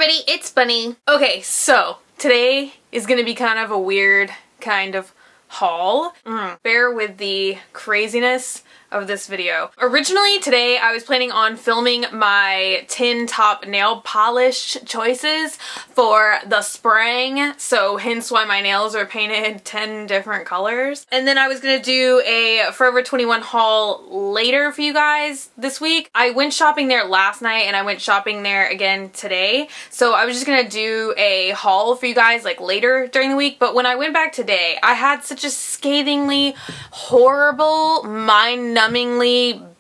everybody, it's Bunny. Okay, so today is gonna be kind of a weird kind of haul. Bear with the craziness of this video. Originally today I was planning on filming my 10 top nail polish choices for the spring, so hence why my nails are painted 10 different colors. And then I was gonna do a Forever 21 haul later for you guys this week. I went shopping there last night and I went shopping there again today, so I was just gonna do a haul for you guys like later during the week. But when I went back today, I had such a scathingly horrible, mind-numbingly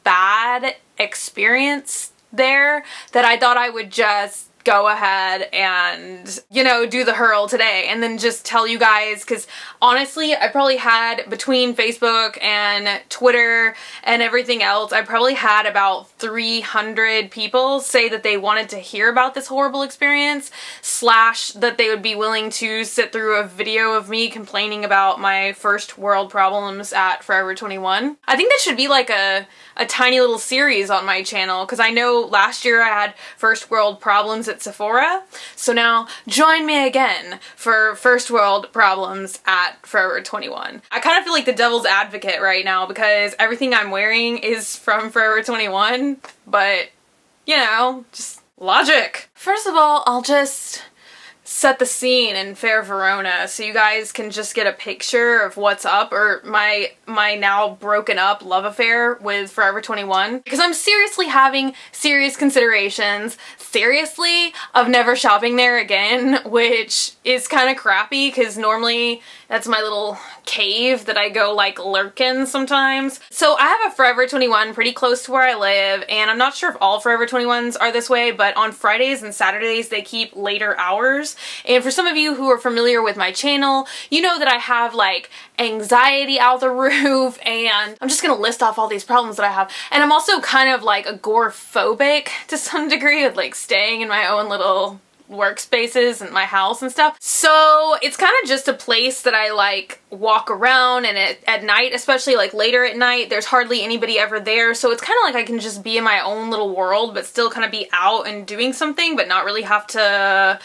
bad experience there that I thought I would just go ahead and, you know, do the hurl today and then just tell you guys, because honestly I probably had, between Facebook and Twitter and everything else, I probably had about 300 people say that they wanted to hear about this horrible experience, slash that they would be willing to sit through a video of me complaining about my first world problems at Forever 21. I think that should be like a tiny little series on my channel, because I know last year I had first world problems at Sephora, so now join me again for first world problems at Forever 21. I kind of feel like the devil's advocate right now because everything I'm wearing is from Forever 21, but you know, just logic. First of all, I'll just set the scene in Fair Verona so you guys can just get a picture of what's up, or my now broken up love affair with Forever 21, because I'm seriously having serious considerations, seriously, of never shopping there again, which is kind of crappy because normally that's my little cave that I go like lurk in sometimes. So I have a Forever 21 pretty close to where I live, and I'm not sure if all Forever 21s are this way, but on Fridays and Saturdays they keep later hours. And for some of you who are familiar with my channel, you know that I have like anxiety out the roof, and I'm just gonna list off all these problems that I have. And I'm also kind of like agoraphobic to some degree, with like staying in my own little workspaces and my house and stuff. So it's kind of just a place that I like walk around, and at night, especially like later at night, there's hardly anybody ever there, so it's kind of like I can just be in my own little world but still kind of be out and doing something but not really have to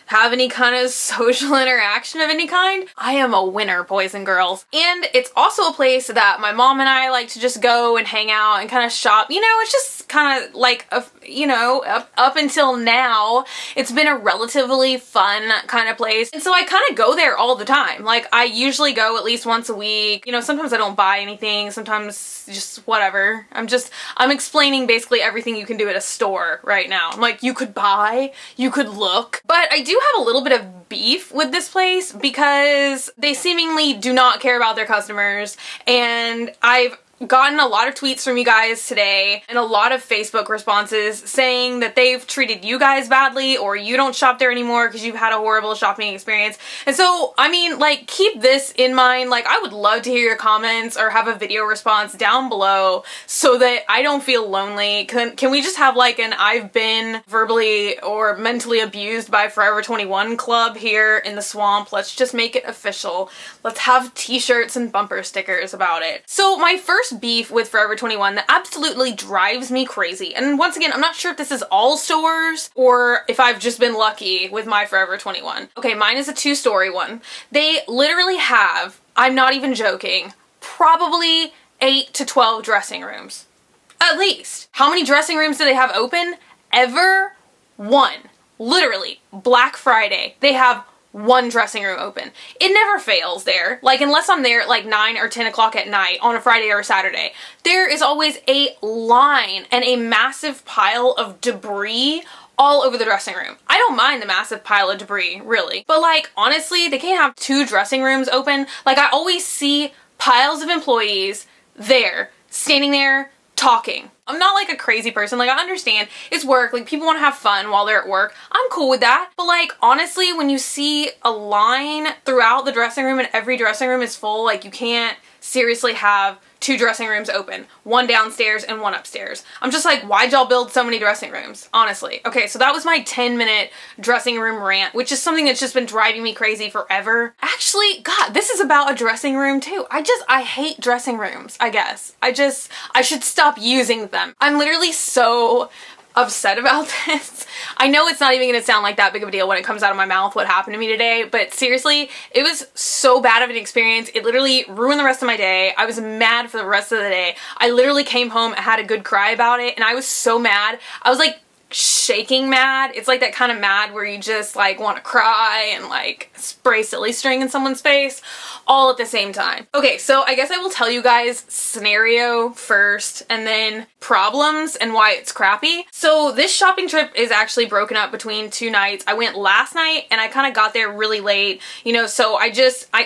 have any kind of social interaction of any kind. I am a winner, boys and girls. And it's also a place that my mom and I like to just go and hang out and kind of shop. You know, it's just kind of like, you know, up until now, it's been a relatively fun kind of place. And so I kind of go there all the time. Like, I usually go at least once a week. You know, sometimes I don't buy anything, sometimes just whatever. I'm explaining basically everything you can do at a store right now. I'm like, you could buy, you could look. But I do have a little bit of beef with this place because they seemingly do not care about their customers, and I've gotten a lot of tweets from you guys today and a lot of Facebook responses saying that they've treated you guys badly, or you don't shop there anymore because you've had a horrible shopping experience. And so, I mean, like, keep this in mind. Like, I would love to hear your comments or have a video response down below so that I don't feel lonely. Can we just have like an I've been verbally or mentally abused by Forever 21 club here in the swamp? Let's just make it official. Let's have t-shirts and bumper stickers about it. So my first beef with Forever 21 that absolutely drives me crazy, and once again, I'm not sure if this is all stores or if I've just been lucky with my Forever 21. Okay, mine is a two-story one. They literally have, I'm not even joking, probably 8 to 12 dressing rooms. At least. How many dressing rooms do they have open? Ever? One. Literally. Black Friday. They have one dressing room open. It never fails there. Like, unless I'm there at like 9 or 10 o'clock at night on a Friday or a Saturday, there is always a line and a massive pile of debris all over the dressing room. I don't mind the massive pile of debris, really. But like, honestly, they can't have 2 dressing rooms open. Like, I always see piles of employees there, standing there, talking. I'm not like a crazy person. Like, I understand it's work. Like, people want to have fun while they're at work. I'm cool with that. But like, honestly, when you see a line throughout the dressing room and every dressing room is full, like, you can't seriously have 2 dressing rooms open, one downstairs and one upstairs. I'm just like, why'd y'all build so many dressing rooms? Honestly. Okay, so that was my 10-minute dressing room rant, which is something that's just been driving me crazy forever. Actually, God, this is about a dressing room too. I hate dressing rooms, I guess. I should stop using them. I'm literally so upset about this. I know it's not even gonna sound like that big of a deal when it comes out of my mouth what happened to me today, but seriously, it was so bad of an experience. It literally ruined the rest of my day. I was mad for the rest of the day. I literally came home and had a good cry about it, and I was so mad. I was like shaking mad. It's like that kind of mad where you just like want to cry and like spray silly string in someone's face all at the same time. Okay, so I guess I will tell you guys scenario first and then problems and why it's crappy. So this shopping trip is actually broken up between 2 nights. I went last night and I kind of got there really late, you know, so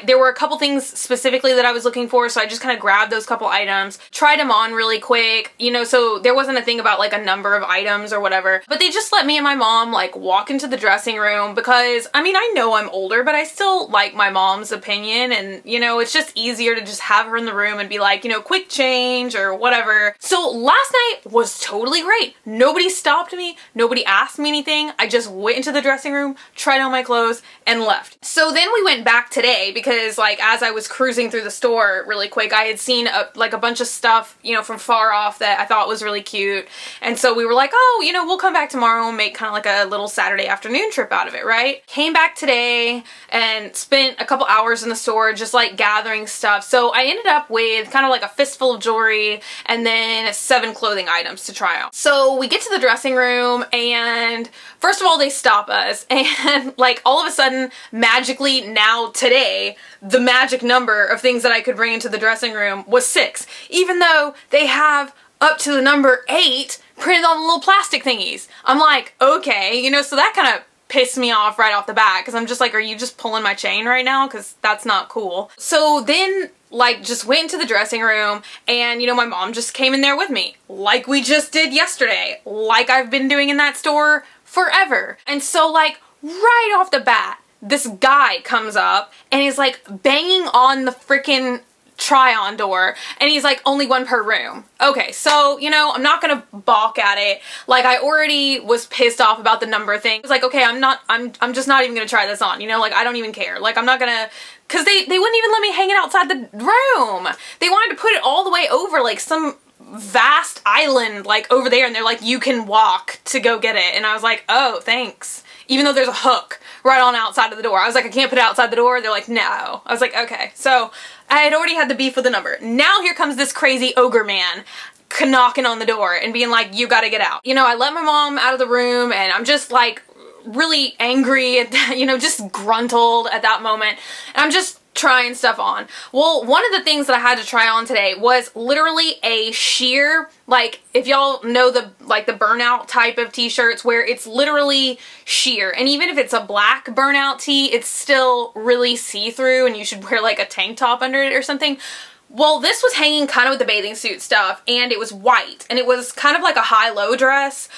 there were a couple things specifically that I was looking for, so I just kind of grabbed those couple items, tried them on really quick, you know, so there wasn't a thing about like a number of items or whatever, but they just let me and my mom like walk into the dressing room because, I mean, I know I'm older, but I still like my mom's opinion, and you know, it's just easier to just have her in the room and be like, you know, quick change or whatever. So last night was totally great. Nobody stopped me. Nobody asked me anything. I just went into the dressing room, tried on my clothes, and left. So then we went back today because like as I was cruising through the store really quick, I had seen like a bunch of stuff, you know, from far off that I thought was really cute. And so we were like, oh, you know, we'll come back tomorrow and make kind of like a little Saturday afternoon trip out of it, right? Came back today and spent a couple hours in the store just like gathering stuff. So I ended up with kind of like a fistful of jewelry and then 7 clothing items to try out. So we get to the dressing room and first of all they stop us and like all of a sudden magically now today the magic number of things that I could bring into the dressing room was 6, even though they have up to the number 8 printed on the little plastic thingies. I'm like, okay, you know, so that kind of pissed me off right off the bat because I'm just like, are you just pulling my chain right now? Because that's not cool. So then like just went into the dressing room and you know my mom just came in there with me like we just did yesterday, like I've been doing in that store forever. And so like right off the bat this guy comes up and he's like banging on the freaking try-on door and he's like, only 1 per room. Okay, so you know I'm not gonna balk at it. Like I already was pissed off about the number thing. I was like, okay, I'm just not even gonna try this on, you know, like I don't even care. Like I'm not gonna, because they wouldn't even let me hang it outside the room. They wanted to put it all the way over like some vast island like over there, and they're like, you can walk to go get it. And I was like, oh thanks, even though there's a hook right on outside of the door. I was like, I can't put it outside the door. They're like, no. I was like, okay. So I had already had the beef with the number. Now here comes this crazy ogre man knocking on the door and being like, you gotta get out. You know, I let my mom out of the room and I'm just like really angry at that, you know, just gruntled at that moment. And I'm just trying stuff on. Well, one of the things that I had to try on today was literally a sheer, like if y'all know the like the burnout type of t-shirts where it's literally sheer, and even if it's a black burnout tee, it's still really see-through and you should wear like a tank top under it or something. Well, this was hanging kind of with the bathing suit stuff, and it was white, and it was kind of like a high-low dress,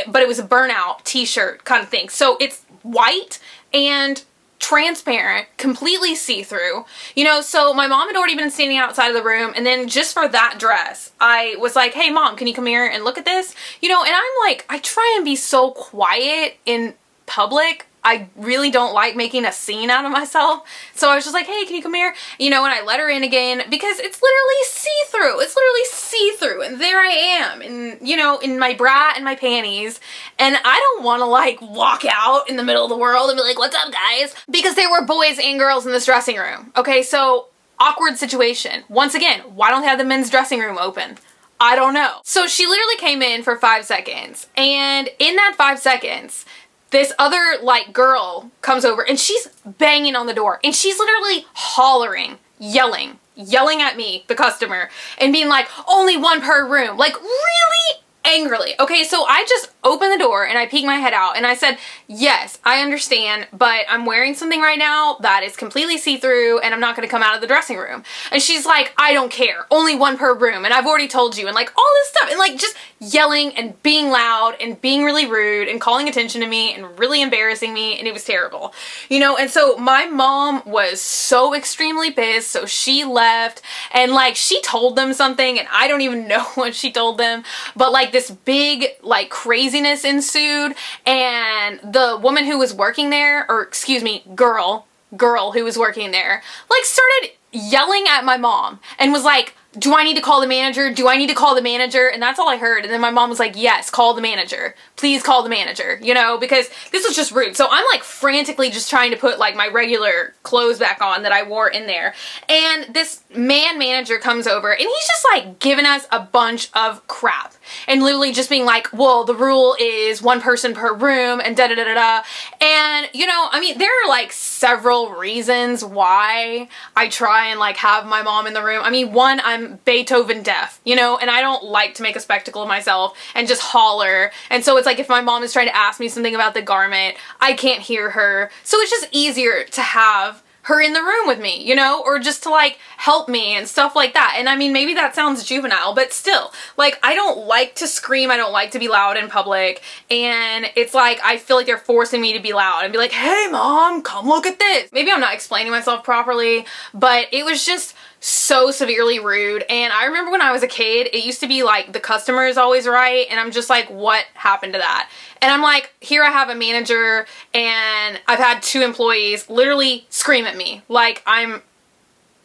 but it was a burnout t-shirt kind of thing. So it's white and transparent, completely see-through, you know. So my mom had already been standing outside of the room, and then just for that dress I was like, hey mom, can you come here and look at this, you know. And I'm like, I try and be so quiet in public. I really don't like making a scene out of myself. So I was just like, hey, can you come here? You know, and I let her in again because it's literally see-through. It's literally see-through. And there I am, and you know, in my bra and my panties. And I don't want to like walk out in the middle of the world and be like, what's up guys? Because there were boys and girls in this dressing room. Okay, so awkward situation. Once again, why don't they have the men's dressing room open? I don't know. So she literally came in for 5 seconds. And in that 5 seconds, this other like girl comes over and she's banging on the door and she's literally hollering, yelling at me, the customer, and being like, only 1 per room, like really angrily. Okay, so I just opened the door and I peeked my head out and I said, yes, I understand, but I'm wearing something right now that is completely see-through and I'm not going to come out of the dressing room. And she's like, I don't care, only 1 per room, and I've already told you, and like all this stuff, and like just yelling and being loud and being really rude and calling attention to me and really embarrassing me, and it was terrible, you know. And so my mom was so extremely pissed, so she left and like she told them something, and I don't even know what she told them, but like this big like craziness ensued, and the woman who was working there, or excuse me, girl who was working there, like started yelling at my mom and was like, do I need to call the manager? Do I need to call the manager? And that's all I heard. And then my mom was like, yes, call the manager. Please call the manager, you know, because this was just rude. So I'm like frantically just trying to put like my regular clothes back on that I wore in there. And this manager comes over and he's just like giving us a bunch of crap and literally just being like, well, the rule is one person per room and da-da-da-da-da. And, you know, I mean, there are like several reasons why I try and like have my mom in the room. I mean, one, I'm Beethoven deaf, you know, and I don't like to make a spectacle of myself and just holler. And so it's like if my mom is trying to ask me something about the garment, I can't hear her. So it's just easier to have her in the room with me, you know, or just to like help me and stuff like that. And I mean, maybe that sounds juvenile, but still, like, I don't like to scream. I don't like to be loud in public. And it's like, I feel like they're forcing me to be loud and be like, hey mom, come look at this. Maybe I'm not explaining myself properly, but it was just so severely rude. And I remember when I was a kid, it used to be like the customer is always right, and I'm just like, what happened to that? And I'm like, here I have a manager and I've had 2 employees literally scream at me like I'm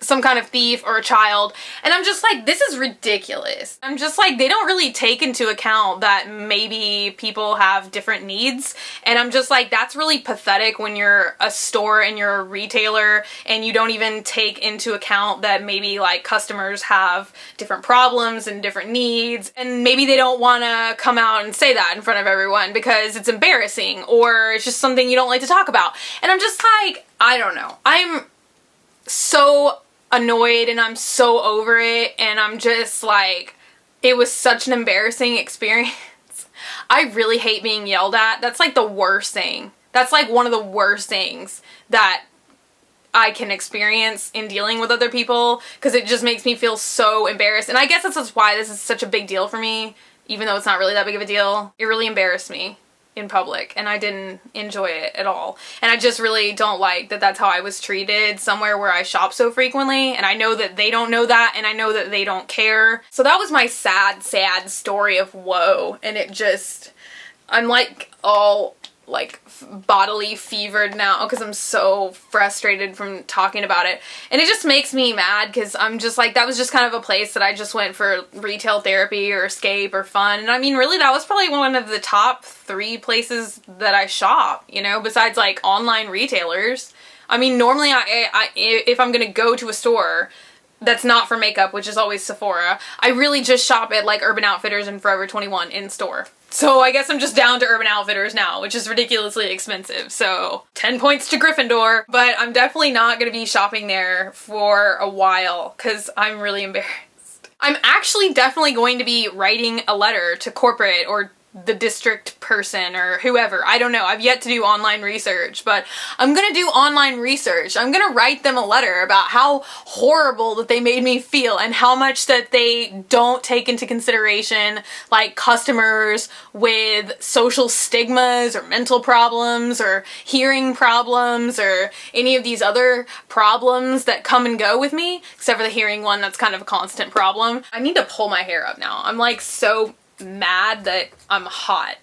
some kind of thief or a child. And I'm just like, this is ridiculous. I'm just like, they don't really take into account that maybe people have different needs. And I'm just like, that's really pathetic when you're a store and you're a retailer and you don't even take into account that maybe like customers have different problems and different needs. And maybe they don't want to come out and say that in front of everyone because it's embarrassing or it's just something you don't like to talk about. And I'm just like, I don't know. I'm so annoyed and I'm so over it, and I'm just like, it was such an embarrassing experience. I really hate being yelled at. That's like the worst thing. That's like one of the worst things that I can experience in dealing with other people, because it just makes me feel so embarrassed. And I guess that's just why this is such a big deal for me, even though it's not really that big of a deal. It really embarrassed me in public and I didn't enjoy it at all. And I just really don't like that that's how I was treated somewhere where I shop so frequently, and I know that they don't know that, and I know that they don't care. So that was my sad story of woe, and it just, I'm like all like bodily fevered now because I'm so frustrated from talking about it, and it just makes me mad because I'm just like, that was just kind of a place that I just went for retail therapy or escape or fun. And I mean, really, that was probably one of the top 3 places that I shop, you know, besides like online retailers. I mean, normally I if I'm gonna go to a store that's not for makeup, which is always Sephora, I really just shop at like Urban Outfitters and Forever 21 in store. So I guess I'm just down to Urban Outfitters now, which is ridiculously expensive. So 10 points to Gryffindor, but I'm definitely not going to be shopping there for a while because I'm really embarrassed. I'm actually definitely going to be writing a letter to corporate or the district person or whoever. I don't know. I've yet to do online research, but I'm gonna do online research. I'm gonna write them a letter about how horrible that they made me feel and how much that they don't take into consideration like customers with social stigmas or mental problems or hearing problems or any of these other problems that come and go with me, except for the hearing one. That's kind of a constant problem. I need to pull my hair up now. I'm like so mad that I'm hot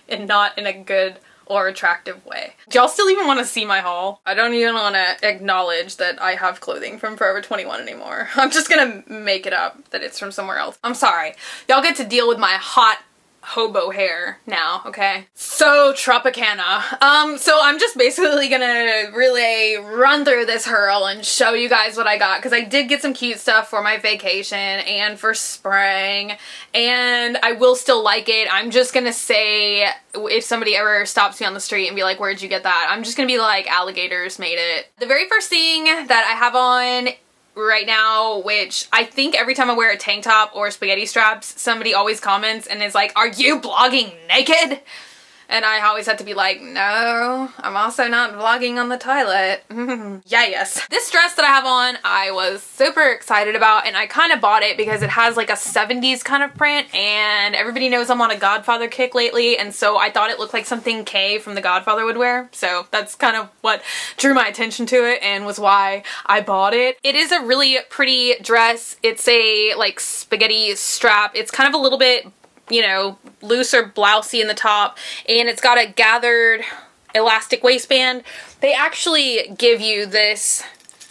and not in a good or attractive way. Do y'all still even want to see my haul? I don't even want to acknowledge that I have clothing from Forever 21 anymore. I'm just gonna make it up that it's from somewhere else. I'm sorry. Y'all get to deal with my hot hobo hair now, okay? So Tropicana. So I'm just basically gonna really run through this hurl and show you guys what I got, because I did get some cute stuff for my vacation and for spring, and I will still like it. I'm just gonna say, if somebody ever stops me on the street and be like, where'd you get that? I'm just gonna be like, alligators made it. The very first thing that I have on right now, which I think every time I wear a tank top or spaghetti straps, somebody always comments and is like, are you vlogging naked? And I always have to be like, no, I'm also not vlogging on the toilet. Yeah, yes. This dress that I have on, I was super excited about, and I kind of bought it because it has like a 70s kind of print, and everybody knows I'm on a Godfather kick lately, and so I thought it looked like something Kay from the Godfather would wear. So that's kind of what drew my attention to it and was why I bought it. It is a really pretty dress. It's a like spaghetti strap. It's kind of a little bit, you know, loose or blousey in the top, and it's got a gathered elastic waistband. They actually give you this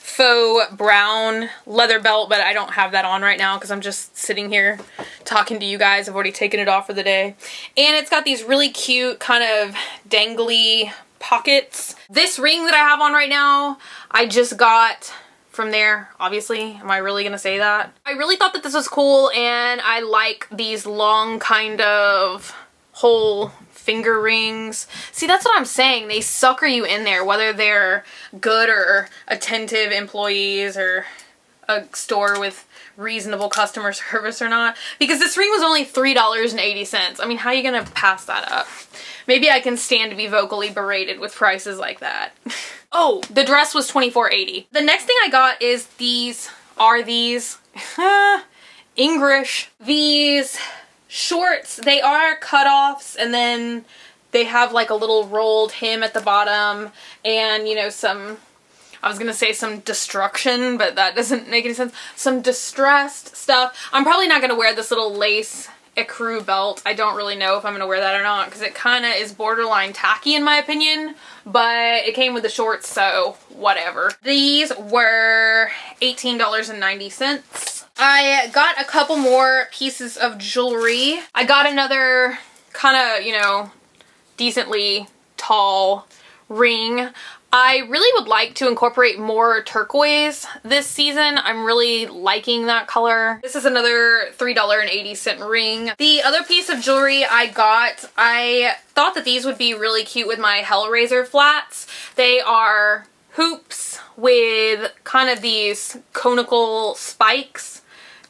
faux brown leather belt, but I don't have that on right now because I'm just sitting here talking to you guys. I've already taken it off for the day. And it's got these really cute kind of dangly pockets. This ring that I have on right now, I just got from there, obviously. Am I really gonna say that? I really thought that this was cool, and I like these long kind of whole finger rings. See, that's what I'm saying. They sucker you in there, whether they're good or attentive employees or a store with reasonable customer service or not. Because this ring was only $3.80. I mean, how are you gonna pass that up? Maybe I can stand to be vocally berated with prices like that. Oh, the dress was $24.80. The next thing I got is these English. These shorts, they are cutoffs, and then they have like a little rolled hem at the bottom, and you know, I was gonna say some destruction, but that doesn't make any sense. Some distressed stuff. I'm probably not gonna wear this little lace ecru belt. I don't really know if I'm gonna wear that or not because it kind of is borderline tacky in my opinion, but it came with the shorts, so whatever. These were $18.90. I got a couple more pieces of jewelry. I got another kind of, you know, decently tall ring. I really would like to incorporate more turquoise this season. I'm really liking that color. This is another $3.80 ring. The other piece of jewelry I got, I thought that these would be really cute with my Hellraiser flats. They are hoops with kind of these conical spikes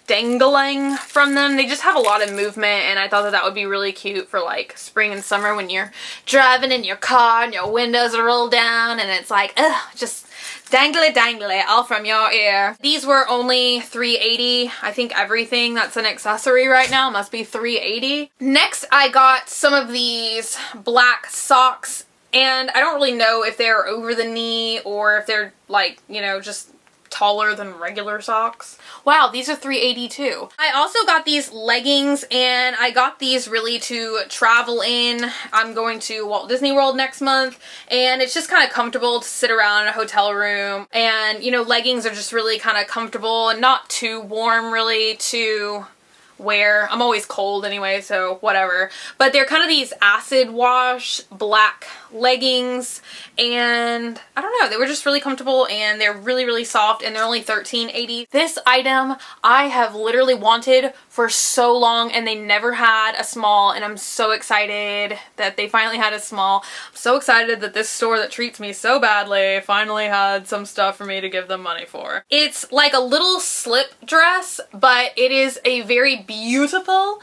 dangling from them. They just have a lot of movement, and I thought that that would be really cute for like spring and summer when you're driving in your car and your windows are rolled down and it's like, ugh, just dangly all from your ear. These were only $3.80. I think everything that's an accessory right now must be $3.80. Next, I got some of these black socks, and I don't really know if they're over the knee or if they're like, you know, just taller than regular socks. Wow, these are $3.80 too. I also got these leggings, and I got these really to travel in. I'm going to Walt Disney World next month, and it's just kind of comfortable to sit around in a hotel room. And, you know, leggings are just really kind of comfortable and not too warm really to wear. I'm always cold anyway, so whatever. But they're kind of these acid wash black leggings, and I don't know, they were just really comfortable, and they're really soft, and they're only $13.80. This item I have literally wanted for so long, and they never had a small, and I'm so excited that they finally had a small. I'm so excited that this store that treats me so badly finally had some stuff for me to give them money for. It's like a little slip dress, but it is a very beautiful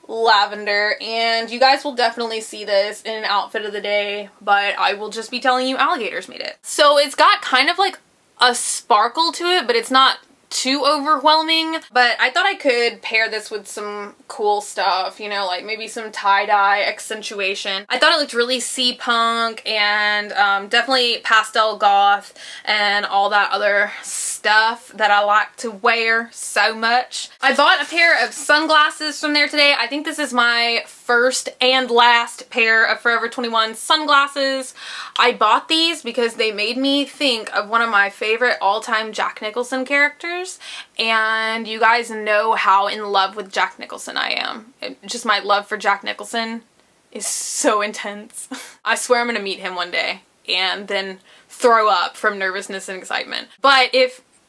lavender, and you guys will definitely see this in an outfit of the day, but I will just be telling you alligators made it. So it's got kind of like a sparkle to it, but it's not too overwhelming. But I thought I could pair this with some cool stuff, you know, like maybe some tie-dye accentuation. I thought it looked really sea punk and definitely pastel goth and all that other stuff that I like to wear so much. I bought a pair of sunglasses from there today. I think this is my first and last pair of Forever 21 sunglasses. I bought these because they made me think of one of my favorite all-time Jack Nicholson characters, and you guys know how in love with Jack Nicholson I am. Just my love for Jack Nicholson is so intense. I swear I'm gonna meet him one day and then throw up from nervousness and excitement. But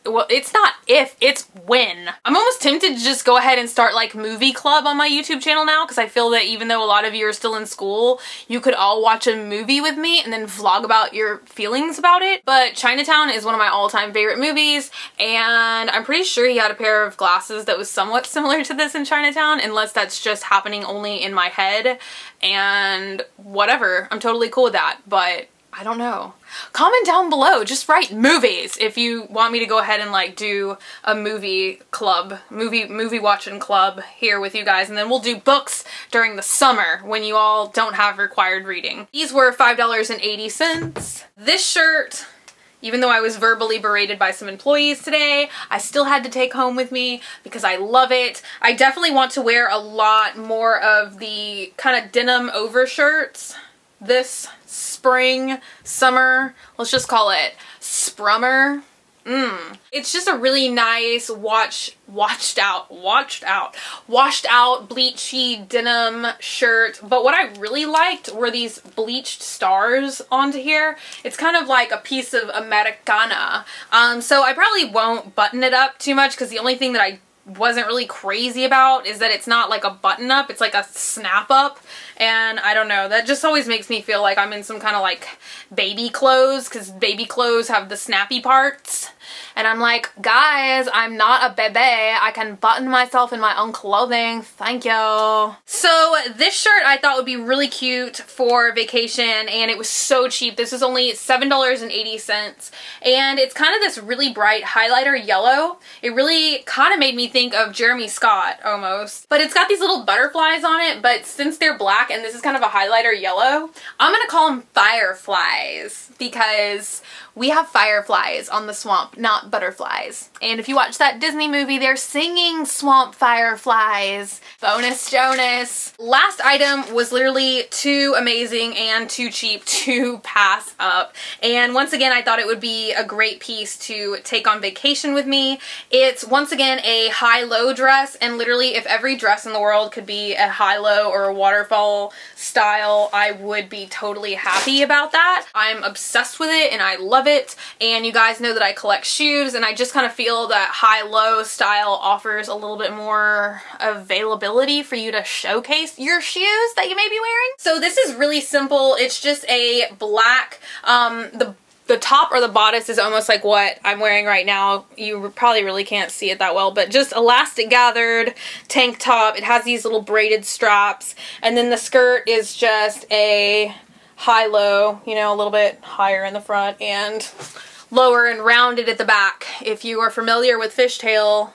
well, it's not if, it's when. I'm almost tempted to just go ahead and start like movie club on my YouTube channel now, because I feel that even though a lot of you are still in school, you could all watch a movie with me and then vlog about your feelings about it. But Chinatown is one of my all-time favorite movies, and I'm pretty sure he had a pair of glasses that was somewhat similar to this in Chinatown, unless that's just happening only in my head, and whatever. I'm totally cool with that, but I don't know. Comment down below, just write movies if you want me to go ahead and like do a movie club, movie watching club here with you guys, and then we'll do books during the summer when you all don't have required reading. These were $5.80. This shirt, even though I was verbally berated by some employees today, I still had to take home with me because I love it. I definitely want to wear a lot more of the kind of denim overshirts. this spring, summer, let's just call it sprummer. It's just a really nice washed out bleachy denim shirt. But what I really liked were these bleached stars onto here. It's kind of like a piece of Americana. So I probably won't button it up too much because the only thing that I wasn't really crazy about is that it's not like a button up, it's like a snap up, and I don't know, that just always makes me feel like I'm in some kind of like baby clothes, because baby clothes have the snappy parts, and I'm like, guys, I'm not a bebe, I can button myself in my own clothing, thank you. So this shirt I thought would be really cute for vacation, and it was so cheap. This was only $7.80, and it's kind of this really bright highlighter yellow. It really kind of made me think of Jeremy Scott almost, but it's got these little butterflies on it, but since they're black and this is kind of a highlighter yellow, I'm gonna call them fireflies because we have fireflies on the swamp, not butterflies. And if you watch that Disney movie, they're singing swamp fireflies. Bonus Jonas. Last item was literally too amazing and too cheap to pass up. And once again, I thought it would be a great piece to take on vacation with me. It's once again a high-low dress, and literally if every dress in the world could be a high-low or a waterfall style, I would be totally happy about that. I'm obsessed with it and I love it, and you guys know that I collect shoes, and I just kind of feel that high-low style offers a little bit more availability for you to showcase your shoes that you may be wearing. So this is really simple. It's just a black, the top or the bodice is almost like what I'm wearing right now. You probably really can't see it that well, but just elastic gathered tank top. It has these little braided straps, and then the skirt is just a high-low, you know, a little bit higher in the front and lower and rounded at the back. If you are familiar with fishtail,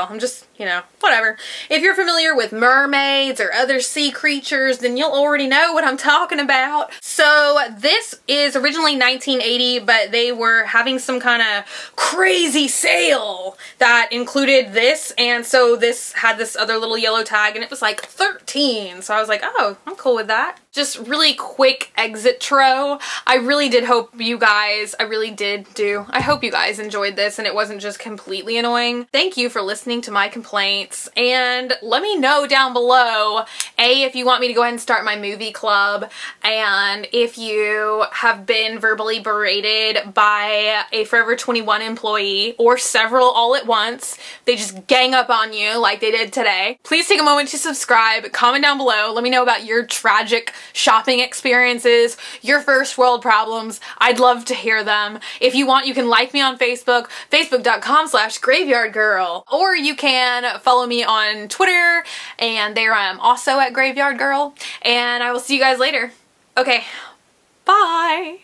I'm just, you know, whatever. If you're familiar with mermaids or other sea creatures, then you'll already know what I'm talking about. So this is originally $19.80, but they were having some kind of crazy sale that included this, and so this had this other little yellow tag, and it was like $13. So I was like, oh, I'm cool with that. Just really quick exit tro. I really did hope you guys, I hope you guys enjoyed this and it wasn't just completely annoying. Thank you for listening to my complaints, and let me know down below, if you want me to go ahead and start my movie club, and if you have been verbally berated by a Forever 21 employee or several all at once. They just gang up on you like they did today. Please take a moment to subscribe, comment down below, let me know about your tragic shopping experiences, your first world problems. I'd love to hear them. If you want, you can like me on Facebook, facebook.com/graveyardgirl, or you can follow me on Twitter, and there I am also at Graveyard Girl, and I will see you guys later. Okay, bye!